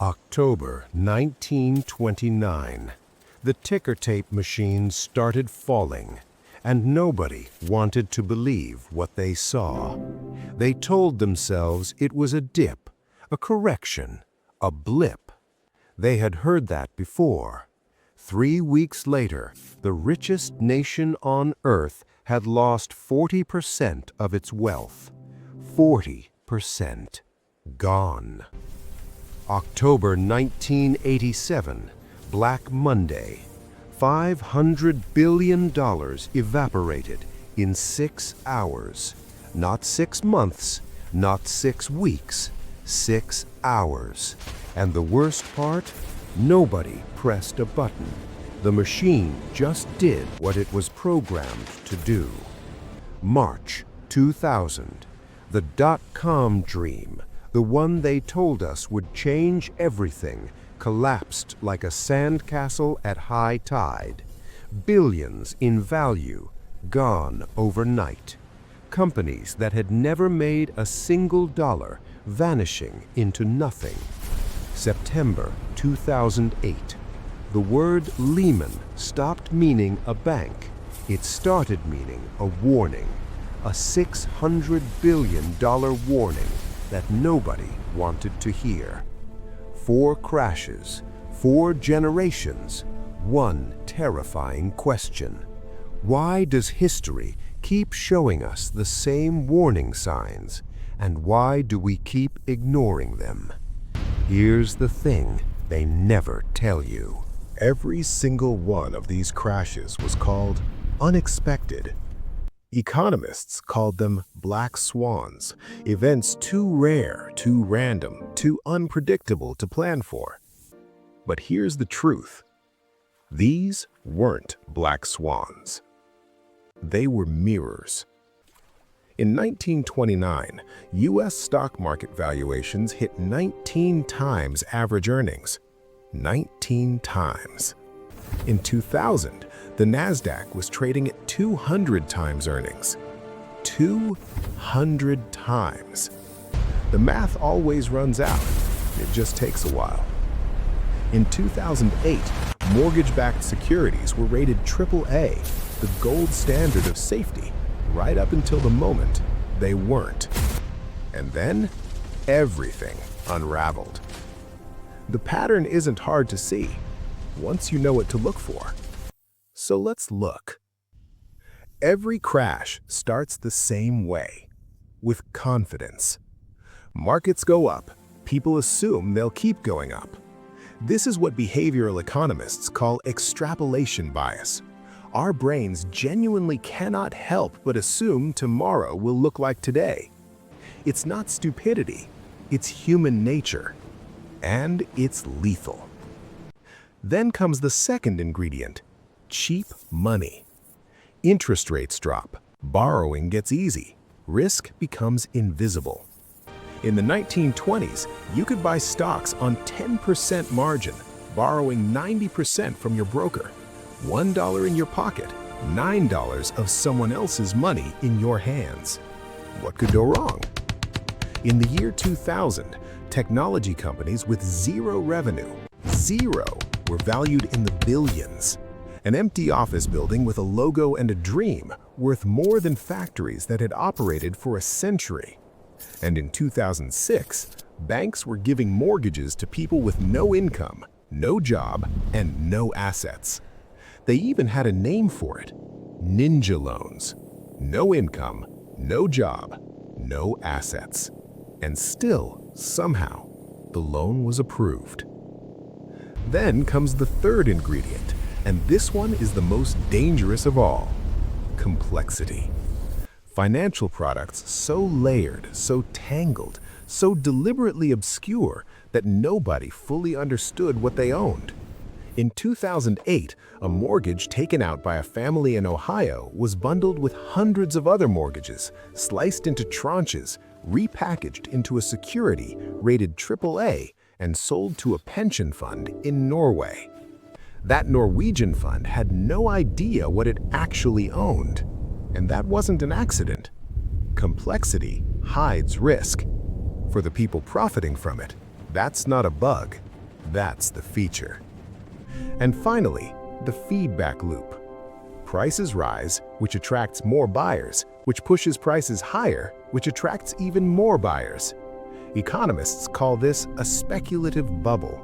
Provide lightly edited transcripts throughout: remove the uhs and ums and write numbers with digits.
October 1929. The ticker tape machines started falling, and nobody wanted to believe what they saw. They told themselves it was a dip, a correction, a blip. They had heard that before. 3 weeks later, the richest nation on earth had lost 40% of its wealth. 40% gone. October 1987, Black Monday. $500 billion evaporated in 6 hours. Not 6 months, not 6 weeks, 6 hours. And the worst part? Nobody pressed a button. The machine just did what it was programmed to do. March 2000. The dot-com dream, the one they told us would change everything, collapsed like a sandcastle at high tide. Billions in value, gone overnight. Companies that had never made a single dollar, vanishing into nothing. September 2008. The word Lehman stopped meaning a bank. It started meaning a warning. A $600 billion warning that nobody wanted to hear. 4 crashes, 4 generations, 1 terrifying question. Why does history keep showing us the same warning signs, and why do we keep ignoring them? Here's the thing they never tell you. Every single one of these crashes was called unexpected. Economists called them black swans, events too rare, too random, too unpredictable to plan for. But here's the truth. These weren't black swans. They were mirrors. In 1929, U.S. stock market valuations hit 19 times average earnings. 19 times. In 2000, the Nasdaq was trading at 200 times earnings. 200 times. The math always runs out. It just takes a while. In 2008, mortgage-backed securities were rated AAA, the gold standard of safety, right up until the moment they weren't. And then, everything unraveled. The pattern isn't hard to see, once you know what to look for. So let's look. Every crash starts the same way, with confidence. Markets go up, people assume they'll keep going up. This is what behavioral economists call extrapolation bias. Our brains genuinely cannot help but assume tomorrow will look like today. It's not stupidity, it's human nature. And it's lethal. Then comes the second ingredient, cheap money. Interest rates drop, borrowing gets easy, risk becomes invisible. In the 1920s, you could buy stocks on 10% margin, borrowing 90% from your broker. $1 in your pocket, $9 of someone else's money in your hands. What could go wrong? In the year 2000, technology companies with zero revenue, were valued in the billions. An empty office building with a logo and a dream worth more than factories that had operated for a century. And in 2006, banks were giving mortgages to people with no income, no job, and no assets. They even had a name for it, ninja loans. No income, no job, no assets. And still, somehow, the loan was approved. Then comes the third ingredient, and this one is the most dangerous of all, complexity. Financial products so layered, so tangled, so deliberately obscure that nobody fully understood what they owned. In 2008, a mortgage taken out by a family in Ohio was bundled with hundreds of other mortgages, sliced into tranches, repackaged into a security rated AAA, and sold to a pension fund in Norway. That Norwegian fund had no idea what it actually owned. And that wasn't an accident. Complexity hides risk. For the people profiting from it, that's not a bug, That's the feature. And finally, the feedback loop. Prices rise, which attracts more buyers, which pushes prices higher, which attracts even more buyers. Economists call this a speculative bubble.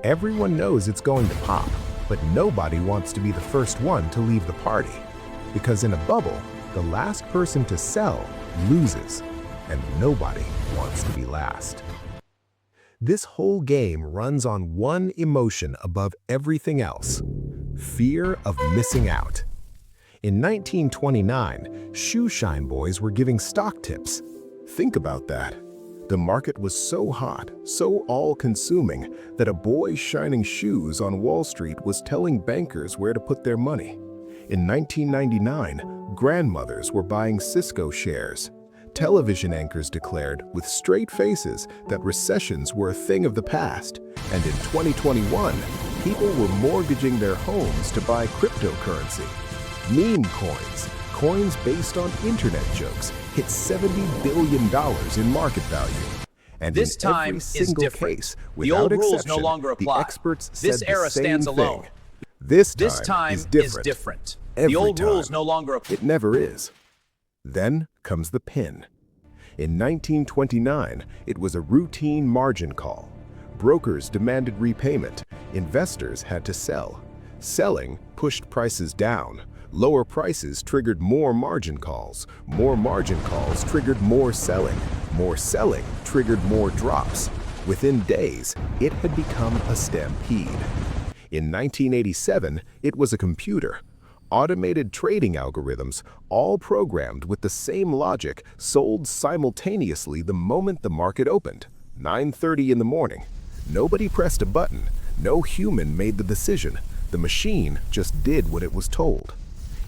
Everyone knows it's going to pop, but nobody wants to be the first one to leave the party. Because in a bubble, the last person to sell loses, and nobody wants to be last. This whole game runs on one emotion above everything else: fear of missing out. In 1929, shoe shine boys were giving stock tips. Think about that. The market was so hot, so all-consuming, that a boy shining shoes on Wall Street was telling bankers where to put their money. In 1999, grandmothers were buying Cisco shares. Television anchors declared, with straight faces, that recessions were a thing of the past. And in 2021, people were mortgaging their homes to buy cryptocurrency. Meme coins, coins based on internet jokes, hit $70 billion in market value. And this in time every single is different. case, The old without rules exception, no longer apply. the experts This said era the same stands thing. alone. This This time time is different. The Every old rules time. no longer apply. It never is. Then comes the pin. In 1929, it was a routine margin call. Brokers demanded repayment. Investors had to sell. Selling pushed prices down. Lower prices triggered more margin calls. More margin calls triggered more selling. More selling triggered more drops. Within days, it had become a stampede. In 1987, it was a computer. Automated trading algorithms, all programmed with the same logic, sold simultaneously the moment the market opened, 9:30 in the morning. Nobody pressed a button. No human made the decision. The machine just did what it was told.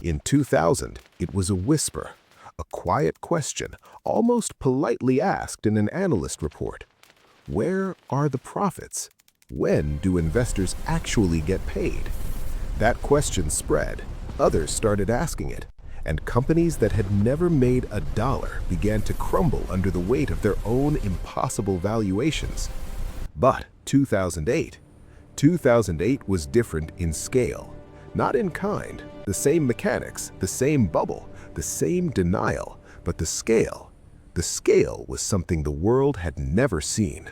In 2000, it was a whisper, a quiet question, almost politely asked in an analyst report. Where are the profits? When do investors actually get paid? That question spread. Others started asking it, and companies that had never made a dollar began to crumble under the weight of their own impossible valuations. But 2008 was different in scale, not in kind. The same mechanics, the same bubble, the same denial, but the scale was something the world had never seen.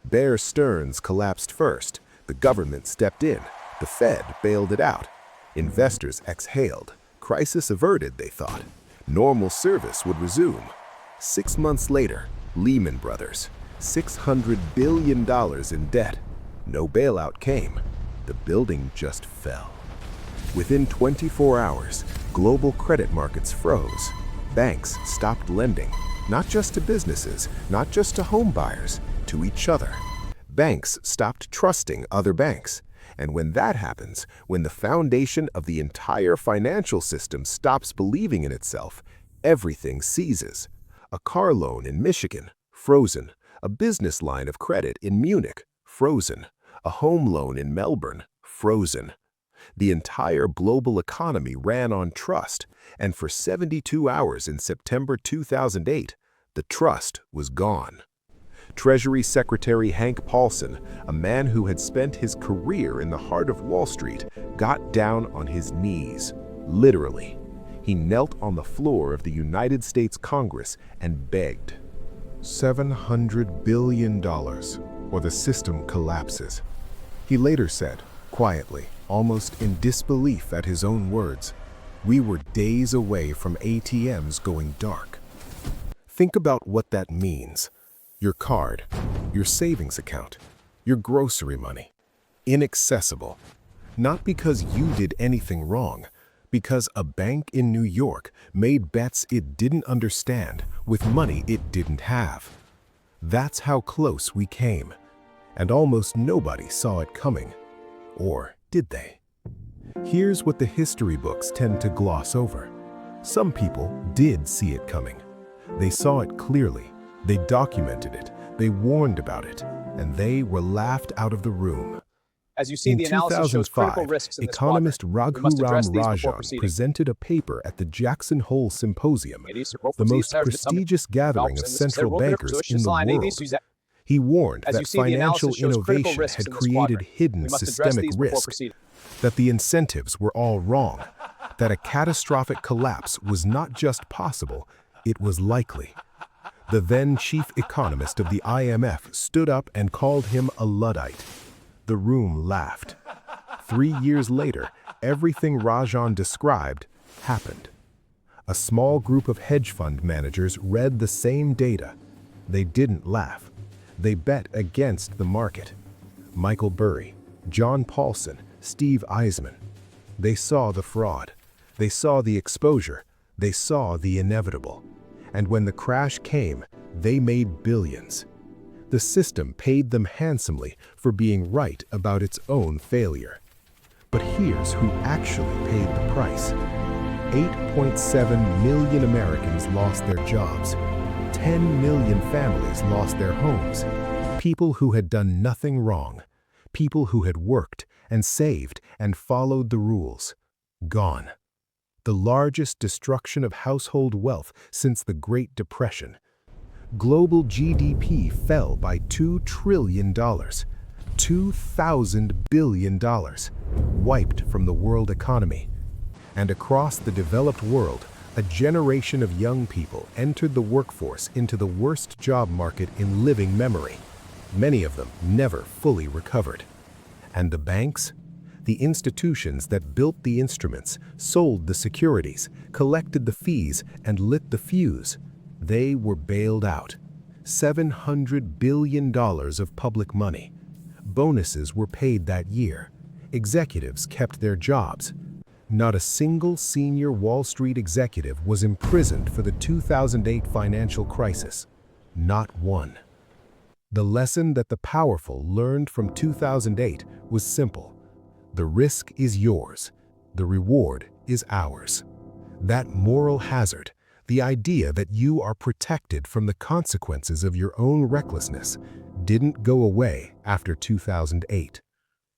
Bear Stearns collapsed first. The government stepped in. The Fed bailed it out. Investors exhaled. Crisis averted, they thought. Normal service would resume. 6 months later, Lehman Brothers, $600 billion in debt. No bailout came. The building just fell. Within 24 hours, global credit markets froze. Banks stopped lending, not just to businesses, not just to home buyers, to each other. Banks stopped trusting other banks. And when that happens, when the foundation of the entire financial system stops believing in itself, everything seizes. A car loan in Michigan, frozen. A business line of credit in Munich, frozen. A home loan in Melbourne, frozen. The entire global economy ran on trust, and for 72 hours in September 2008, the trust was gone. Treasury Secretary Hank Paulson, a man who had spent his career in the heart of Wall Street, got down on his knees, literally. He knelt on the floor of the United States Congress and begged. $700 billion, or the system collapses. He later said, quietly, almost in disbelief at his own words, we were days away from ATMs going dark. Think about what that means. Your card, your savings account, your grocery money, inaccessible. Not because you did anything wrong, because a bank in New York made bets it didn't understand with money it didn't have. That's how close we came, and almost nobody saw it coming. Or did they? Here's what the history books tend to gloss over. Some people did see it coming. They saw it clearly. They documented it. They warned about it. And they were laughed out of the room. As you see, In the analysis shows critical 2005, risks in this economist quadrant. We must address Raghuram these before Rajan proceeding. presented a paper at the Jackson Hole Symposium, It is the most prestigious gathering of central bankers in the world. He warned As you that see, the financial analysis shows critical innovation risks had in this created quadrant. hidden We must address systemic these before risk, proceeding. that the incentives were all wrong, that a catastrophic collapse was not just possible, it was likely. The then chief economist of the IMF stood up and called him a Luddite. The room laughed. 3 years later, everything Rajan described happened. A small group of hedge fund managers read the same data. They didn't laugh. They bet against the market. Michael Burry, John Paulson, Steve Eisman. They saw the fraud. They saw the exposure. They saw the inevitable. And when the crash came, they made billions. The system paid them handsomely for being right about its own failure. But here's who actually paid the price. 8.7 million Americans lost their jobs. 10 million families lost their homes. People who had done nothing wrong. People who had worked and saved and followed the rules. Gone. The largest destruction of household wealth since the Great Depression. Global GDP fell by $2 trillion. $2,000 billion. Wiped from the world economy. And across the developed world, a generation of young people entered the workforce into the worst job market in living memory. Many of them never fully recovered. And the banks? The institutions that built the instruments, sold the securities, collected the fees, and lit the fuse. They were bailed out. $700 billion of public money. Bonuses were paid that year. Executives kept their jobs. Not a single senior Wall Street executive was imprisoned for the 2008 financial crisis. Not one. The lesson that the powerful learned from 2008 was simple. The risk is yours. The reward is ours. That moral hazard, the idea that you are protected from the consequences of your own recklessness, didn't go away after 2008.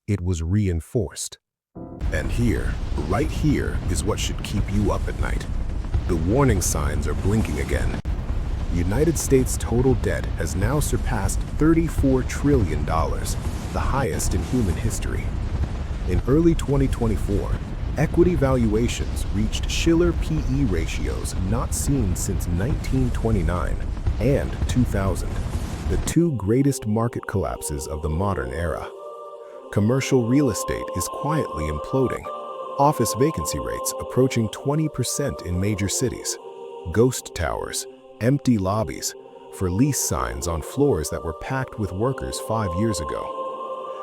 It was reinforced. And here, right here, is what should keep you up at night. The warning signs are blinking again. United States total debt has now surpassed $34 trillion, the highest in human history. In early 2024, equity valuations reached Shiller P/E ratios not seen since 1929 and 2000, the two greatest market collapses of the modern era. Commercial real estate is quietly imploding. Office vacancy rates approaching 20% in major cities. Ghost towers, empty lobbies, for lease signs on floors that were packed with workers 5 years ago.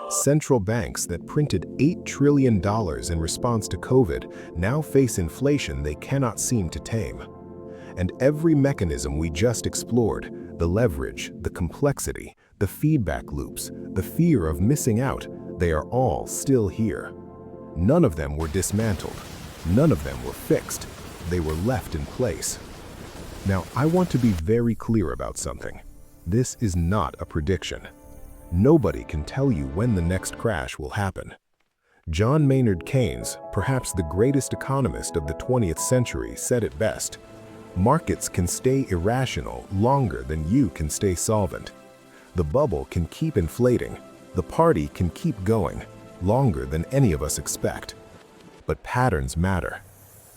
Central banks that printed $8 trillion in response to COVID now face inflation they cannot seem to tame. And every mechanism we just explored, the leverage, the complexity, the feedback loops, the fear of missing out, they are all still here. None of them were dismantled. None of them were fixed. They were left in place. Now, I want to be very clear about something. This is not a prediction. Nobody can tell you when the next crash will happen. John Maynard Keynes, perhaps the greatest economist of the 20th century, said it best. Markets can stay irrational longer than you can stay solvent. The bubble can keep inflating. The party can keep going longer than any of us expect. But patterns matter.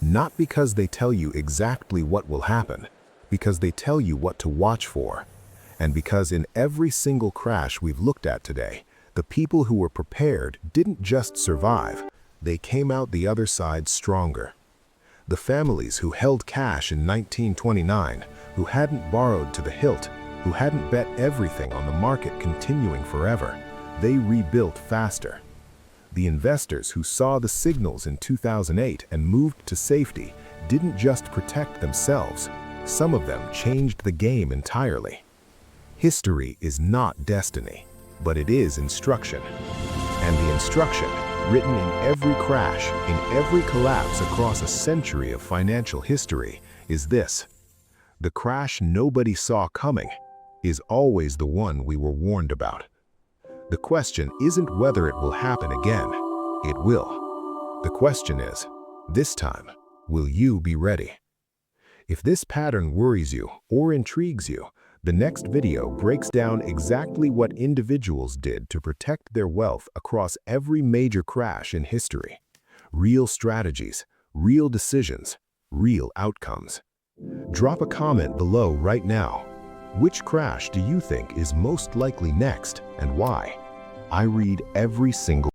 Not because they tell you exactly what will happen, because they tell you what to watch for. And because in every single crash we've looked at today, the people who were prepared didn't just survive, they came out the other side stronger. The families who held cash in 1929, who hadn't borrowed to the hilt, who hadn't bet everything on the market continuing forever, they rebuilt faster. The investors who saw the signals in 2008 and moved to safety didn't just protect themselves. Some of them changed the game entirely. History is not destiny, but it is instruction. And the instruction, written in every crash, in every collapse across a century of financial history, is this: the crash nobody saw coming is always the one we were warned about. The question isn't whether it will happen again. It will. The question is, this time, will you be ready? If this pattern worries you or intrigues you, The next video breaks down exactly what individuals did to protect their wealth across every major crash in history. Real strategies, real decisions, real outcomes. Drop a comment below right now. Which crash do you think is most likely next and why? I read every single